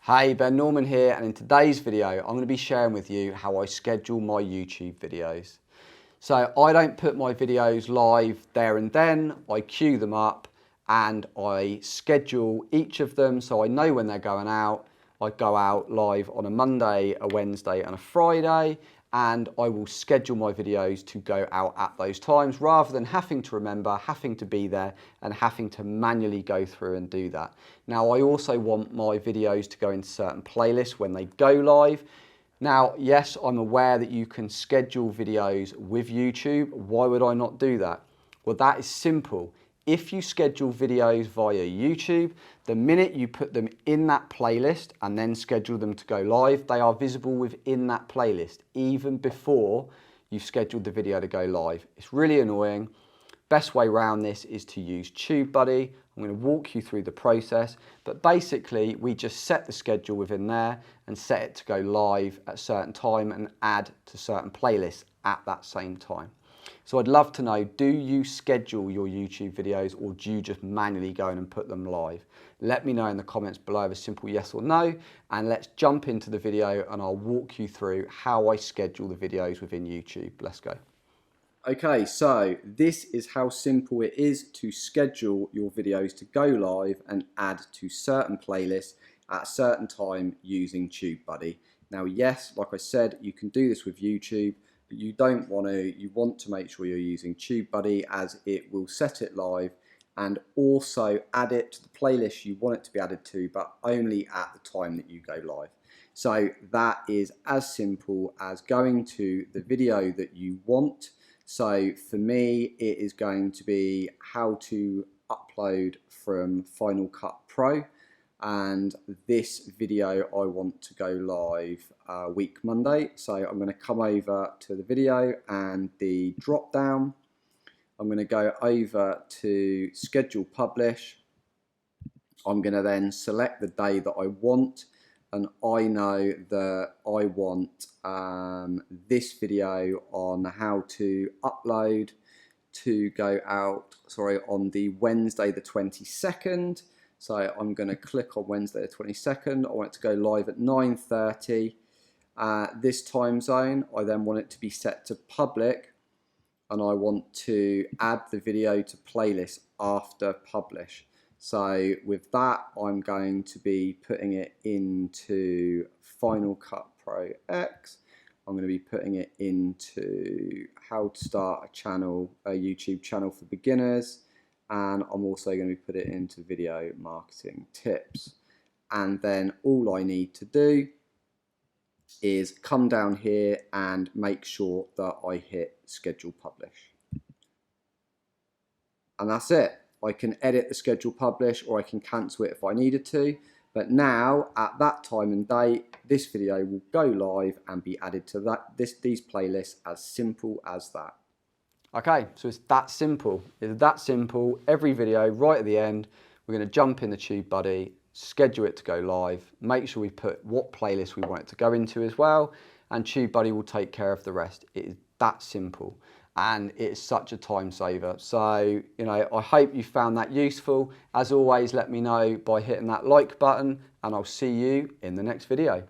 Hey, Ben Norman here, and in today's video I'm going to be sharing with you how I schedule my YouTube videos. So I don't put my videos live there and then, I queue them up and I schedule each of them so I know when they're going out. I go out live on a Monday, a Wednesday and a Friday, and I will schedule my videos to go out at those times rather than having to remember, having to be there and having to manually go through and do that. Now, I also want my videos to go into certain playlists when they go live. Now, yes, I'm aware that you can schedule videos with YouTube. Why would I not do that? Well, that is simple. If you schedule videos via YouTube, the minute you put them in that playlist and then schedule them to go live, they are visible within that playlist, even before you've scheduled the video to go live. It's really annoying. Best way around this is to use TubeBuddy. I'm going to walk you through the process, but basically we just set the schedule within there and set it to go live at a certain time and add to certain playlists at that same time. So I'd love to know, do you schedule your YouTube videos or do you just manually go in and put them live? Let me know in the comments below with a simple yes or no, and let's jump into the video and I'll walk you through how I schedule the videos within YouTube. Let's go. Okay, so this is how simple it is to schedule your videos to go live and add to certain playlists at a certain time using TubeBuddy. Now, yes, like I said, you can do this with YouTube, but you don't want to. You want to make sure you're using TubeBuddy, as it will set it live and also add it to the playlist you want it to be added to, but only at the time that you go live. So that is as simple as going to the video that you want. So for me, it is going to be how to upload from Final Cut Pro. And this video I want to go live week Monday. So I'm going to come over to the video and the drop down. I'm going to go over to schedule publish. I'm going to then select the day that I want, and I know that I want this video on how to upload to go out, on the Wednesday the 22nd. So I'm going to click on Wednesday the 22nd. I want it to go live at 9:30 this time zone. I then want it to be set to public, and I want to add the video to playlist after publish. So with that, I'm going to be putting it into Final Cut Pro X. I'm going to be putting it into how to start a YouTube channel for beginners. And I'm also going to put it into video marketing tips. And then all I need to do is come down here and make sure that I hit schedule publish. And that's it. I can edit the schedule publish, or I can cancel it if I needed to. But now, at that time and date, this video will go live and be added to these playlists. As simple as that. Okay, so it's that simple. It's that simple. Every video, right at the end, we're going to jump in the TubeBuddy, schedule it to go live, make sure we put what playlist we want it to go into as well, and TubeBuddy will take care of the rest. It is that simple, and it's such a time saver. So, I hope you found that useful. As always, let me know by hitting that like button, and I'll see you in the next video.